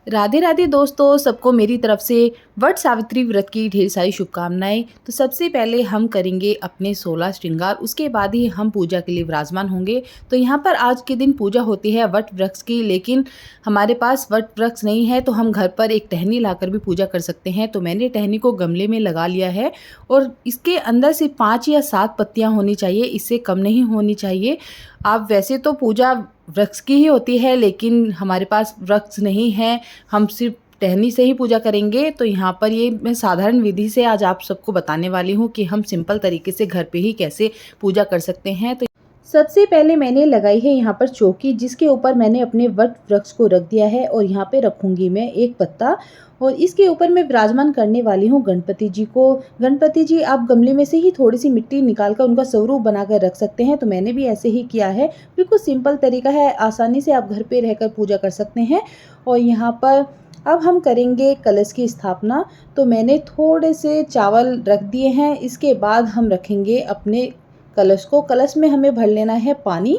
राधे राधे दोस्तों, सबको मेरी तरफ से वट सावित्री व्रत की ढेर सारी शुभकामनाएं। तो सबसे पहले हम करेंगे अपने 16 श्रृंगार, उसके बाद ही हम पूजा के लिए विराजमान होंगे। तो यहाँ पर आज के दिन पूजा होती है वट वृक्ष की, लेकिन हमारे पास वट वृक्ष नहीं है तो हम घर पर एक टहनी लाकर भी पूजा कर सकते हैं। तो मैंने टहनी को गमले में लगा लिया है और इसके अंदर से 5 या 7 पत्तियाँ होनी चाहिए, इससे कम नहीं होनी चाहिए। आप वैसे तो पूजा वृक्ष की ही होती है, लेकिन हमारे पास वृक्ष नहीं है, हम सिर्फ टहनी से ही पूजा करेंगे। तो यहाँ पर ये मैं साधारण विधि से आज आप सबको बताने वाली हूँ कि हम सिंपल तरीके से घर पे ही कैसे पूजा कर सकते हैं। तो सबसे पहले मैंने लगाई है यहाँ पर चौकी, जिसके ऊपर मैंने अपने वट वृक्ष को रख दिया है और यहाँ पे रखूँगी मैं एक पत्ता और इसके ऊपर मैं विराजमान करने वाली हूँ गणपति जी को। गणपति जी आप गमले में से ही थोड़ी सी मिट्टी निकाल कर उनका स्वरूप बनाकर रख सकते हैं। तो मैंने भी ऐसे ही किया है, बिल्कुल सिंपल तरीका है, आसानी से आप घर पे रहकर पूजा कर सकते हैं। और यहाँ पर अब हम करेंगे कलश की स्थापना। तो मैंने थोड़े से चावल रख दिए हैं, इसके बाद हम रखेंगे अपने कलश को। कलश में हमें भर लेना है पानी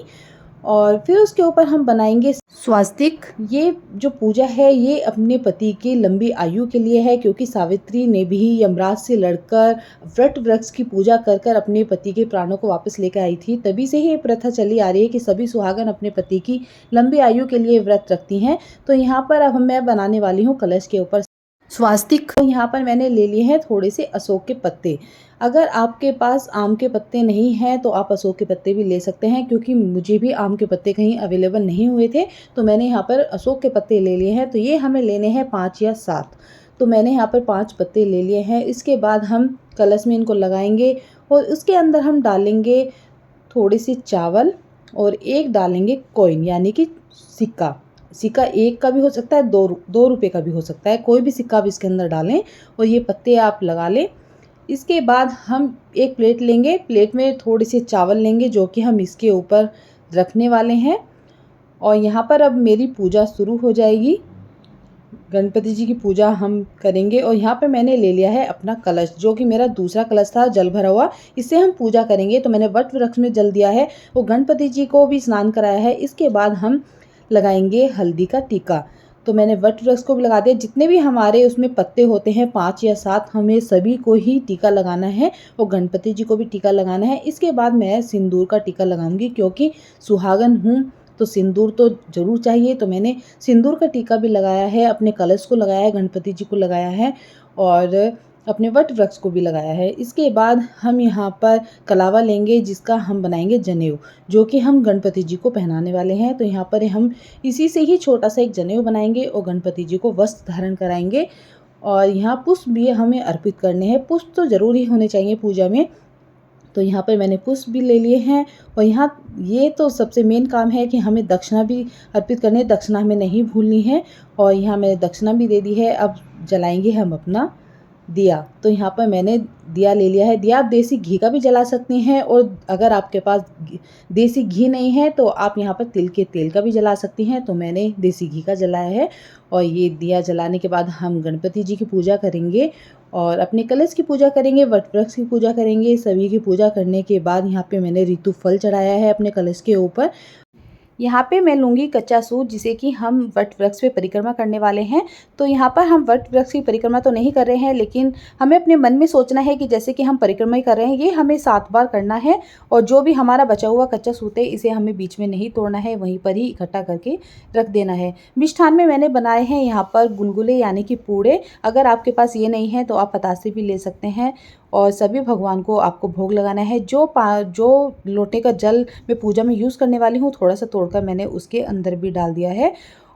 और फिर उसके ऊपर हम बनाएंगे स्वास्तिक। ये जो पूजा है ये अपने पति की लंबी आयु के लिए है, क्योंकि सावित्री ने भी यमराज से लड़कर वट वृक्ष की पूजा कर कर अपने पति के प्राणों को वापस लेकर आई थी। तभी से ही ये प्रथा चली आ रही है कि सभी सुहागन अपने पति की लंबी आयु के लिए व्रत रखती हैं। तो यहाँ पर अब मैं बनाने वाली हूँ कलश के ऊपर स्वास्तिक। तो यहाँ पर मैंने ले लिए हैं थोड़े से अशोक के पत्ते। अगर आपके पास आम के पत्ते नहीं हैं तो आप अशोक के पत्ते भी ले सकते हैं, क्योंकि मुझे भी आम के पत्ते कहीं अवेलेबल नहीं हुए थे तो मैंने यहाँ पर अशोक के पत्ते ले लिए हैं। तो ये हमें लेने हैं 5 या 7। तो मैंने यहाँ पर 5 पत्ते ले लिए हैं। इसके बाद हम कलश में इनको लगाएंगे और उसके अंदर हम डालेंगे थोड़ी सी चावल और एक डालेंगे कॉइन यानी कि सिक्का। सिक्का 1 का भी हो सकता है, 2 रुपये का भी हो सकता है, कोई भी सिक्का आप इसके अंदर डालें और ये पत्ते आप लगा लें। इसके बाद हम एक प्लेट लेंगे, प्लेट में थोड़े से चावल लेंगे जो कि हम इसके ऊपर रखने वाले हैं। और यहाँ पर अब मेरी पूजा शुरू हो जाएगी, गणपति जी की पूजा हम करेंगे। और यहाँ पे मैंने ले लिया है अपना कलश, जो कि मेरा दूसरा कलश था जल भरा हुआ, इससे हम पूजा करेंगे। तो मैंने वट वृक्ष में जल दिया है और गणपति जी को भी स्नान कराया है। इसके बाद हम लगाएंगे हल्दी का टीका। तो मैंने वट वृक्ष को भी लगा दिया, जितने भी हमारे उसमें पत्ते होते हैं 5 या 7, हमें सभी को ही टीका लगाना है और गणपति जी को भी टीका लगाना है। इसके बाद मैं सिंदूर का टीका लगाऊंगी, क्योंकि सुहागन हूँ तो सिंदूर तो ज़रूर चाहिए। तो मैंने सिंदूर का टीका भी लगाया है, अपने कलश को लगाया है, गणपति जी को लगाया है और अपने वट वृक्ष को भी लगाया है। इसके बाद हम यहाँ पर कलावा लेंगे, जिसका हम बनाएंगे जनेऊ, जो कि हम गणपति जी को पहनाने वाले हैं। तो यहाँ पर हम इसी से ही छोटा सा एक जनेऊ बनाएंगे और गणपति जी को वस्त्र धारण कराएंगे। और यहाँ पुष्प भी हमें अर्पित करने हैं, पुष्प तो ज़रूर ही होने चाहिए पूजा में। तो यहाँ पर मैंने पुष्प भी ले लिए हैं। और यहाँ ये तो सबसे मेन काम है कि हमें दक्षिणा भी अर्पित करनी है, दक्षिणा हमें नहीं भूलनी है। और यहाँ मैंने दक्षिणा भी दे दी है। अब जलाएंगे हम अपना दिया। तो यहाँ पर मैंने दिया ले लिया है। दिया आप देसी घी का भी जला सकती हैं, और अगर आपके पास देसी घी नहीं है तो आप यहाँ पर तिल के तेल का भी जला सकती हैं। तो मैंने देसी घी का जलाया है। और ये दिया जलाने के बाद हम गणपति जी की पूजा करेंगे और अपने कलश की पूजा करेंगे, वट वृक्ष की पूजा करेंगे। सभी की पूजा करने के बाद यहाँ पे मैंने ऋतु फल चढ़ाया है अपने कलश के ऊपर। यहाँ पे मैं लूँगी कच्चा सूत, जिसे कि हम वट वृक्ष पे परिक्रमा करने वाले हैं। तो यहाँ पर हम वट वृक्ष की परिक्रमा तो नहीं कर रहे हैं, लेकिन हमें अपने मन में सोचना है कि जैसे कि हम परिक्रमा ही कर रहे हैं, ये हमें 7 बार करना है। और जो भी हमारा बचा हुआ कच्चा सूत है, इसे हमें बीच में नहीं तोड़ना है, वहीं पर ही इकट्ठा करके रख देना है। मिष्ठान में मैंने बनाए हैं यहाँ पर गुलगुले यानी कि पूड़े। अगर आपके पास ये नहीं है तो आप पतासे भी ले सकते हैं। और सभी भगवान को आपको भोग लगाना है। जो लोटे का जल मैं पूजा में यूज़ करने वाली हूँ, थोड़ा सा तोड़कर मैंने उसके अंदर भी डाल दिया है।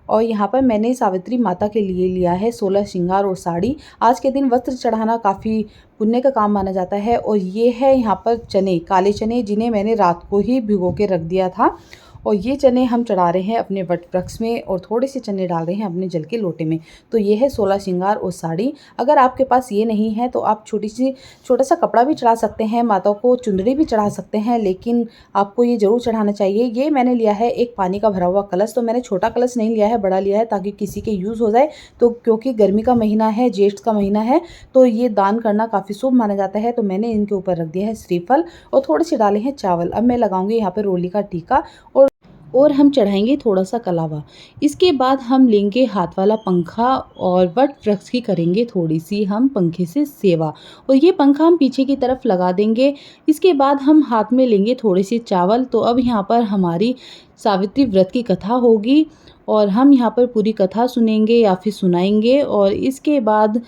और यहाँ पर मैंने सावित्री माता के लिए लिया है 16 श्रृंगार और साड़ी। आज के दिन वस्त्र चढ़ाना काफ़ी पुण्य का काम माना जाता है। और ये है यहाँ पर चने, काले चने, जिन्हें मैंने रात को ही भिगो के रख दिया था। और ये चने हम चढ़ा रहे हैं अपने वट वृक्ष में और थोड़े से चने डाल रहे हैं अपने जल के लोटे में। तो ये है 16 श्रृंगार और साड़ी। अगर आपके पास ये नहीं है तो आप छोटा सा कपड़ा भी चढ़ा सकते हैं, माता को चुंदड़ी भी चढ़ा सकते हैं, लेकिन आपको ये ज़रूर चढ़ाना चाहिए। ये मैंने लिया है एक पानी का भरा हुआ कलश। तो मैंने छोटा कलश नहीं लिया है, बड़ा लिया है, ताकि किसी के यूज़ हो जाए। तो क्योंकि गर्मी का महीना है, ज्येष्ठ का महीना है, तो ये दान करना काफ़ी शुभ माना जाता है। तो मैंने इनके ऊपर रख दिया है श्रीफल और थोड़े से डाले हैं चावल। अब मैं लगाऊंगी यहाँ पर रोली का टीका। और और हम चढ़ाएंगे थोड़ा सा कलावा। इसके बाद हम लेंगे हाथ वाला पंखा और वट वृक्ष की करेंगे थोड़ी सी हम पंखे से सेवा, और ये पंखा हम पीछे की तरफ लगा देंगे। इसके बाद हम हाथ में लेंगे थोड़े से चावल। तो अब यहाँ पर हमारी सावित्री व्रत की कथा होगी और हम यहाँ पर पूरी कथा सुनेंगे या फिर सुनाएंगे, और इसके बाद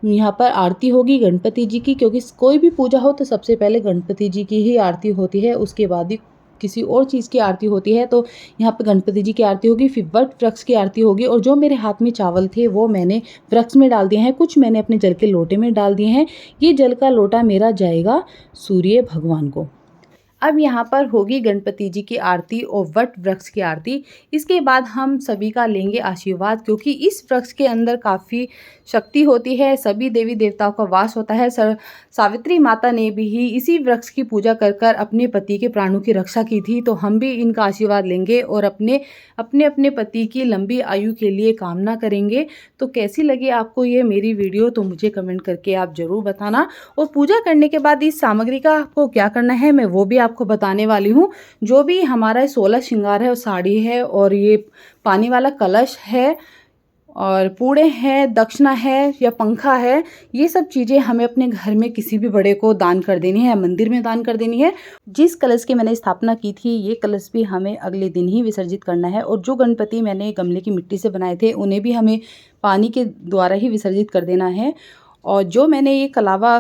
यहाँ पर आरती होगी गणपति जी की, क्योंकि कोई भी पूजा हो तो सबसे पहले गणपति जी की ही आरती होती है, उसके बाद ही किसी और चीज़ की आरती होती है। तो यहाँ पे गणपति जी की आरती होगी, फिर वट वृक्ष की आरती होगी। और जो मेरे हाथ में चावल थे वो मैंने वृक्ष में डाल दिए हैं, कुछ मैंने अपने जल के लोटे में डाल दिए हैं। ये जल का लोटा मेरा जाएगा सूर्य भगवान को। अब यहाँ पर होगी गणपति जी की आरती और वट वृक्ष की आरती। इसके बाद हम सभी का लेंगे आशीर्वाद, क्योंकि इस वृक्ष के अंदर काफ़ी शक्ति होती है, सभी देवी देवताओं का वास होता है। सावित्री माता ने भी ही इसी वृक्ष की पूजा कर कर अपने पति के प्राणों की रक्षा की थी। तो हम भी इनका आशीर्वाद लेंगे और अपने अपने पति की लंबी आयु के लिए कामना करेंगे। तो कैसी लगी आपको ये मेरी वीडियो, तो मुझे कमेंट करके आप ज़रूर बताना। और पूजा करने के बाद इस सामग्री का आपको क्या करना है मैं वो भी आपको बताने वाली हूँ। जो भी हमारा 16 श्रृंगार है, और साड़ी है, और ये पानी वाला कलश है, और पूड़े हैं, दक्षिणा है या पंखा है, ये सब चीज़ें हमें अपने घर में किसी भी बड़े को दान कर देनी है या मंदिर में दान कर देनी है। जिस कलश की मैंने स्थापना की थी ये कलश भी हमें अगले दिन ही विसर्जित करना है। और जो गणपति मैंने गमले की मिट्टी से बनाए थे उन्हें भी हमें पानी के द्वारा ही विसर्जित कर देना है। और जो मैंने ये कलावा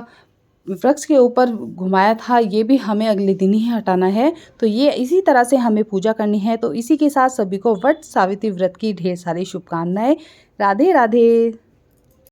वृक्ष के ऊपर घुमाया था ये भी हमें अगले दिन ही हटाना है। तो ये इसी तरह से हमें पूजा करनी है। तो इसी के साथ सभी को वट सावित्री व्रत की ढेर सारी शुभकामनाएं। राधे राधे।